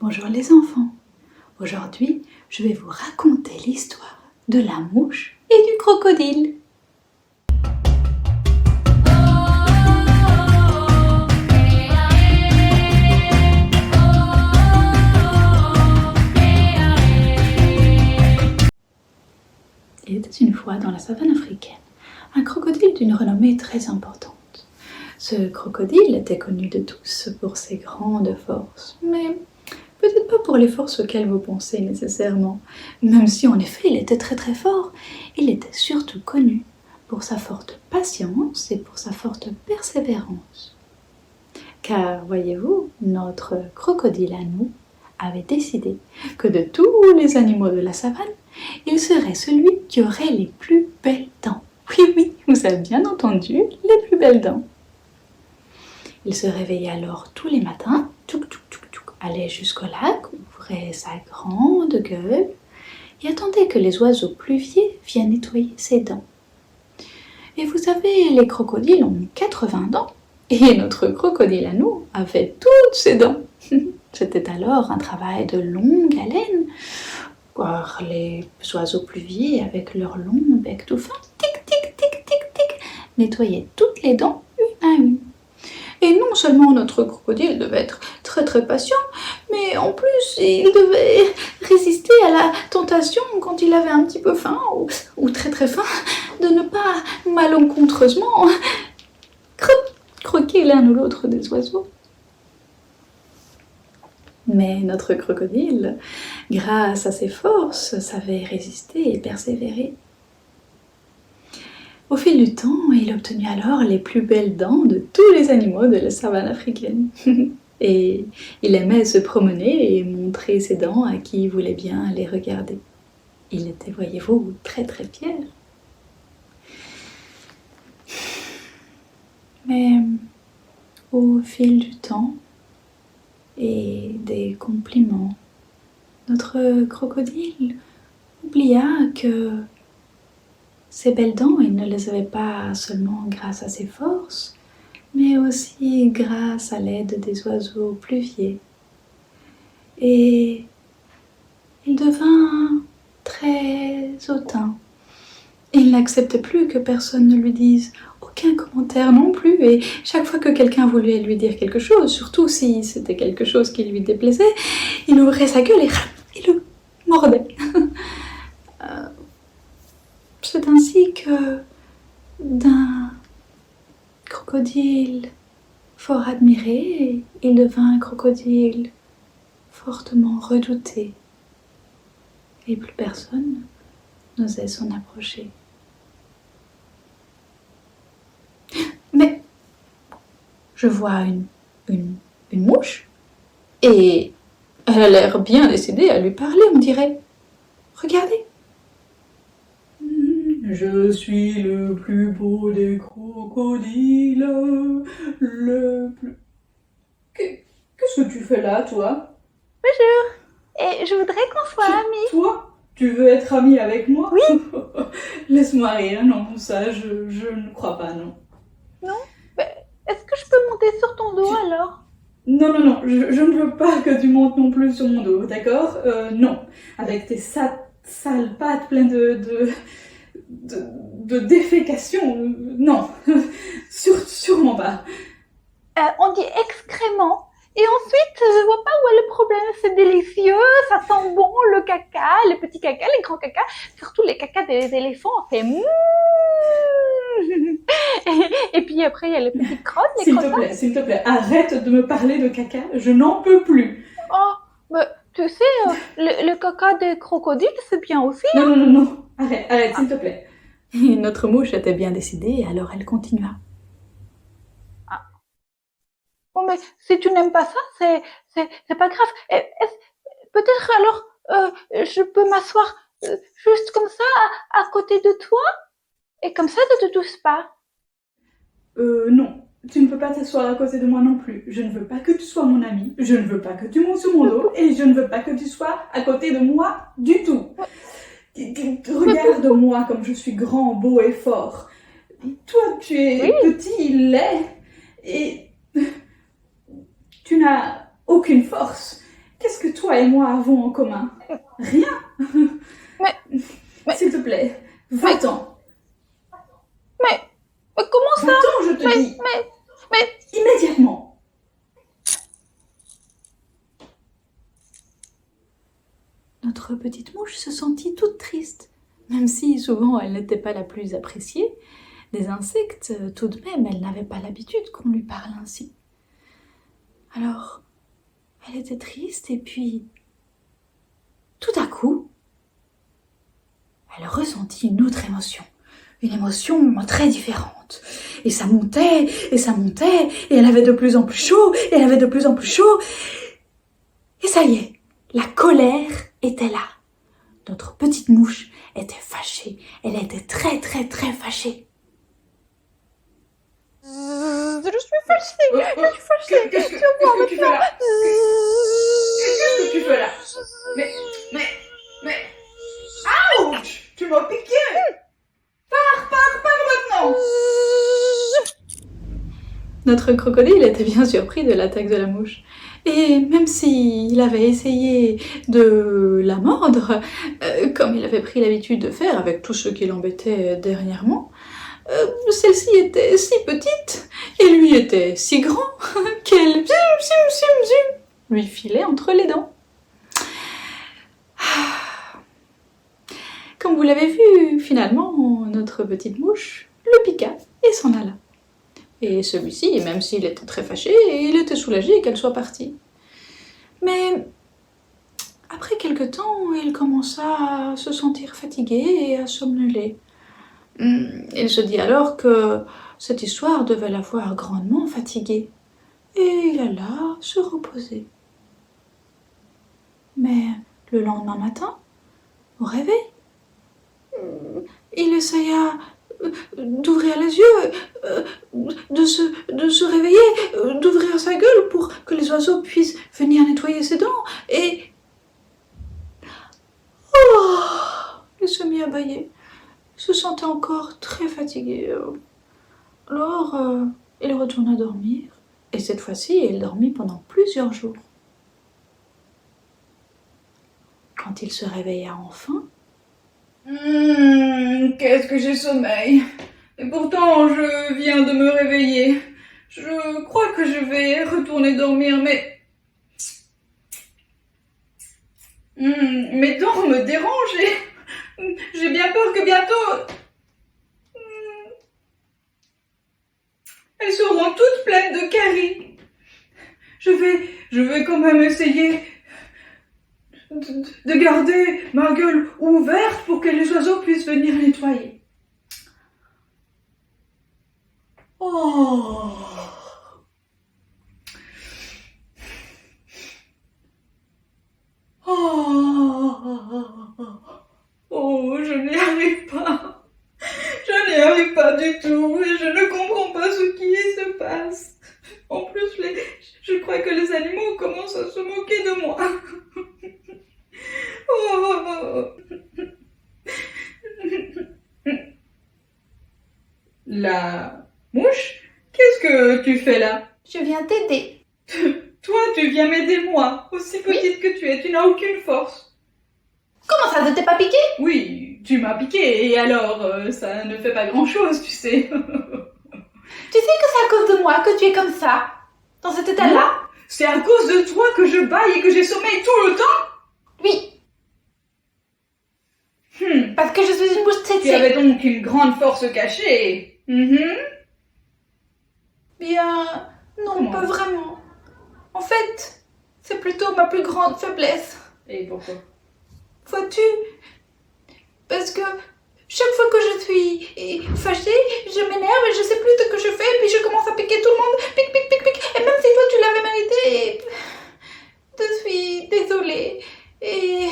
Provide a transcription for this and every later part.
Bonjour les enfants. Aujourd'hui, je vais vous raconter l'histoire de la mouche et du crocodile. Il était une fois dans la savane africaine un crocodile d'une renommée très importante. Ce crocodile était connu de tous pour ses grandes forces, mais peut-être pas pour les forces auxquelles vous pensez nécessairement. Même si en effet il était très fort, il était surtout connu pour sa forte patience et pour sa forte persévérance. Car voyez-vous, notre crocodile à nous avait décidé que de tous les animaux de la savane, il serait celui qui aurait les plus belles dents. Oui, vous avez bien entendu, les plus belles dents. Il se réveillait alors tous les matins, allait jusqu'au lac, ouvrait sa grande gueule et attendait que les oiseaux pluviers viennent nettoyer ses dents. Et vous savez, les crocodiles ont 80 dents et notre crocodile à nous avait toutes ses dents. C'était alors un travail de longue haleine, voir les oiseaux pluviers avec leur long bec tout fin, nettoyer toutes les dents une à une. Et non seulement notre crocodile devait être très patient, mais en plus il devait résister à la tentation quand il avait un petit peu faim ou très faim de ne pas malencontreusement croquer l'un ou l'autre des oiseaux. Mais notre crocodile, grâce à ses forces, savait résister et persévérer. Au fil du temps, il obtenut alors les plus belles dents de tous les animaux de la savane africaine. Et il aimait se promener et montrer ses dents à qui voulait bien les regarder. Il était, voyez-vous, très fier. Mais au fil du temps et des compliments, notre crocodile oublia que ces belles dents, il ne les avait pas seulement grâce à ses forces, mais aussi grâce à l'aide des oiseaux pluviers. Et il devint très hautain. Il n'acceptait plus que personne ne lui dise aucun commentaire non plus, et chaque fois que quelqu'un voulait lui dire quelque chose, surtout si c'était quelque chose qui lui déplaisait, il ouvrait sa gueule et il le mordait. C'est ainsi que d'un crocodile fort admiré, il devint un crocodile fortement redouté. Et plus personne n'osait s'en approcher. Mais je vois une mouche et elle a l'air bien décidée à lui parler, on dirait. Regardez. Je suis le plus beau des crocodiles, le plus... Qu'est-ce que tu fais là, toi? Bonjour, et je voudrais qu'on soit amis. Toi? Tu veux être amie avec moi? Oui. Laisse-moi rire, non, ça, je ne crois pas, non. Non? Est-ce que je peux monter sur ton dos alors? Non, je ne veux pas que tu montes non plus sur mon dos, d'accord? Non, avec tes sales pattes pleines de défécation, non, sûrement pas. On dit excrément. Et ensuite, je vois pas où est le problème. C'est délicieux, ça sent bon, le caca, les petits caca, les grands caca, surtout les caca des éléphants, on fait mouh. Et puis après, il y a les petites crottes, les crottes. S'il te plaît, arrête de me parler de caca, je n'en peux plus. Oh, mais tu sais, le caca des crocodiles, c'est bien aussi. Non, arrête, s'il te plaît. Et notre mouche était bien décidée, alors elle continua. Bon, mais si tu n'aimes pas ça, c'est pas grave. Peut-être alors, je peux m'asseoir juste comme ça, à côté de toi, et comme ça, tu te touches pas. Non, tu ne peux pas t'asseoir à côté de moi non plus. Je ne veux pas que tu sois mon ami, je ne veux pas que tu montes sur mon dos, et je ne veux pas que tu sois à côté de moi du tout. Regarde-moi comme je suis grand, beau et fort. Toi, tu es petit, laid, et tu n'as aucune force. Qu'est-ce que toi et moi avons en commun? Rien. Mais- S'il te plaît, va-t'en. Mais comment ça? Va-t'en, je te dis. Mais Immédiatement. Notre petite mouche se sentit toute triste, même si souvent elle n'était pas la plus appréciée des insectes, tout de même elle n'avait pas l'habitude qu'on lui parle ainsi. Alors, elle était triste et puis, tout à coup, elle ressentit une autre émotion. Une émotion très différente. Et ça montait, et elle avait de plus en plus chaud, et elle avait de plus en plus chaud. Et ça y est, la colère était là. Notre petite mouche était fâchée. Elle était très très très fâchée. je suis fâchée. Je suis fâchée. Qu'est-ce que tu fais là? Qu'est-ce que tu fais là? Mais... Ouch! Tu m'as piqué! Pars maintenant! Notre crocodile était bien surpris de l'attaque de la mouche. Et même s'il avait essayé de la mordre, comme il avait pris l'habitude de faire avec tout ce qui l'embêtait dernièrement, celle-ci était si petite et lui était si grand qu'elle lui filait entre les dents. Comme vous l'avez vu, finalement, notre petite mouche le piqua et s'en alla. Et celui-ci, même s'il était très fâché, il était soulagé qu'elle soit partie. Mais après quelque temps, il commença à se sentir fatigué et à somnoler. Il se dit alors que cette histoire devait l'avoir grandement fatigué. Et il alla se reposer. Mais le lendemain matin, au réveil, il essaya d'ouvrir les yeux, de se réveiller, d'ouvrir sa gueule pour que les oiseaux puissent venir nettoyer ses dents. Et il se mit à bâiller. Il se sentait encore très fatigué. Alors, il retourna dormir. Et cette fois-ci, il dormit pendant plusieurs jours. Quand il se réveilla enfin, Qu'est-ce que j'ai sommeil. Et pourtant, je viens de me réveiller. Je crois que je vais retourner dormir, mais... mes dents me dérangent et... j'ai bien peur que bientôt... elles seront toutes pleines de caries. Je vais quand même essayer... de garder ma gueule ouverte pour que les oiseaux puissent venir nettoyer. Oh, je n'y arrive pas. Je n'y arrive pas du tout et je ne comprends pas ce qui se passe. En plus, je crois que les animaux commencent à se moquer de moi. La mouche, qu'est-ce que tu fais là? Je viens t'aider. Toi, tu viens m'aider moi, aussi petite que tu es, tu n'as aucune force. Comment ça, ne t'es pas piqué? Oui, tu m'as piqué, et alors, ça ne fait pas grand-chose, tu sais. Tu sais que c'est à cause de moi que tu es comme ça, dans cet état-là? C'est à cause de toi que je bâille et que j'ai sommeil tout le temps? Oui. Parce que je suis une mouche Tu tsetse. avais donc une grande force cachée. bien, non, Comment? pas vraiment. En fait, c'est plutôt ma plus grande faiblesse. Et pourquoi? Vois-tu? Parce que chaque fois que je suis fâchée, je m'énerve et je sais plus ce que je fais, puis je commence à piquer tout le monde. Pique, pique, pique, pique. Et même si toi tu l'avais mérité, je suis désolée. Et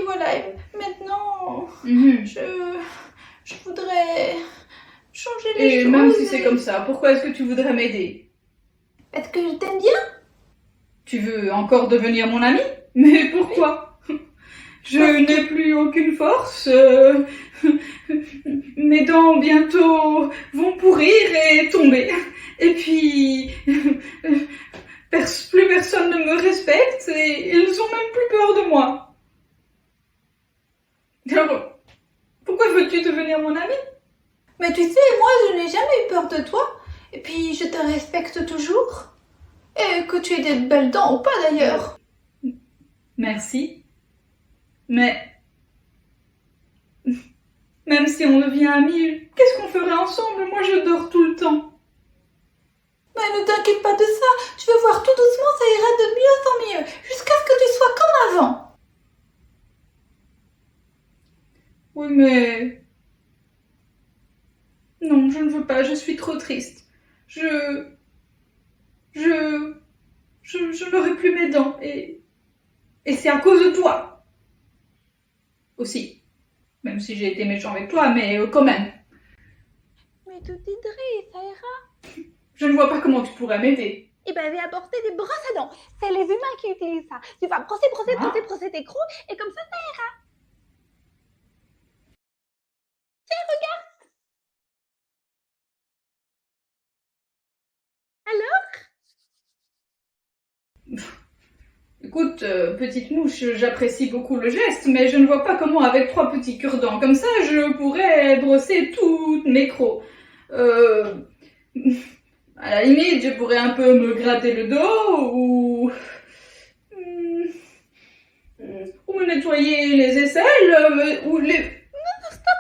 voilà, et maintenant, je voudrais changer les Et choses. même si c'est comme ça, pourquoi est-ce que tu voudrais m'aider? Parce que je t'aime bien. Tu veux encore devenir mon ami? Mais pourquoi? Je n'ai plus aucune force. Mes dents bientôt vont pourrir et tomber. Et puis plus personne ne me respecte et ils ont même plus peur de moi. Alors, pourquoi veux-tu devenir mon ami? Mais tu sais, moi, je n'ai jamais eu peur de toi. Et puis, je te respecte toujours. Et que tu aies des belles dents ou pas, d'ailleurs. Merci. Mais même si on devient amis, qu'est-ce qu'on ferait ensemble? Moi, je dors tout le temps. Mais ne t'inquiète pas de ça. Tu vas voir, tout doucement, ça ira de mieux en mieux. Jusqu'à ce que tu sois comme avant. Oui, mais... Non, je ne veux pas, je suis trop triste. Je n'aurai plus mes dents et c'est à cause de toi. Aussi. Même si j'ai été méchant avec toi, mais quand même. Mais tout t'aiderai, ça ira. Je ne vois pas comment tu pourrais m'aider. Eh ben, viens apporter des brosses à dents. C'est les humains qui utilisent ça. Tu vas brosser tes crocs et comme ça ira. Tiens, regarde. Alors? Écoute, petite mouche, j'apprécie beaucoup le geste, mais je ne vois pas comment avec 3 petits cure-dents comme ça, je pourrais brosser toutes mes crocs. À la limite, je pourrais un peu me gratter le dos ou me nettoyer les aisselles ou les... Non, stop.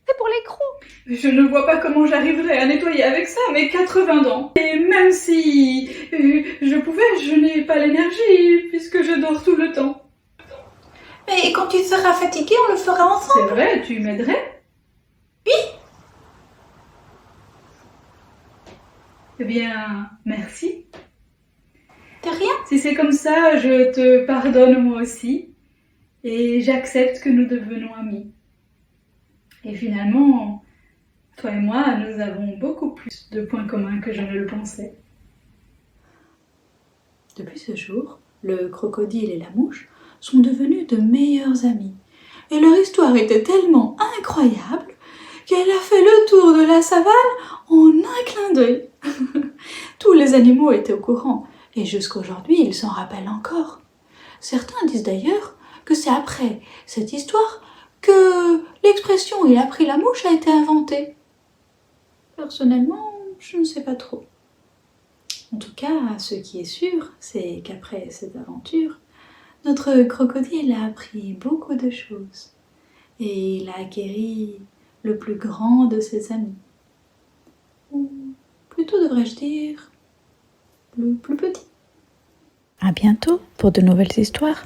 C'est pour les crocs. Je ne vois pas comment j'arriverais à nettoyer avec ça mes 80 dents. Et même si je pouvais, je n'ai pas l'énergie puisque je dors tout le temps. Mais quand tu seras fatigué, on le fera ensemble. C'est vrai, tu m'aiderais? Oui. Eh bien, merci. De rien. Si c'est comme ça, je te pardonne moi aussi. Et j'accepte que nous devenons amis. Et finalement, toi et moi, nous avons beaucoup plus de points communs que je ne le pensais. Depuis ce jour, le crocodile et la mouche sont devenus de meilleurs amis. Et leur histoire était tellement incroyable qu'elle a fait le tour de la savane en un clin d'œil. Tous les animaux étaient au courant, et jusqu'aujourd'hui ils s'en rappellent encore. Certains disent d'ailleurs que c'est après cette histoire que l'expression « il a pris la mouche » a été inventée. Personnellement, je ne sais pas trop. En tout cas, ce qui est sûr, c'est qu'après cette aventure, notre crocodile a appris beaucoup de choses et il a acquéri le plus grand de ses amis. Ou plutôt devrais-je dire le plus petit. À bientôt pour de nouvelles histoires.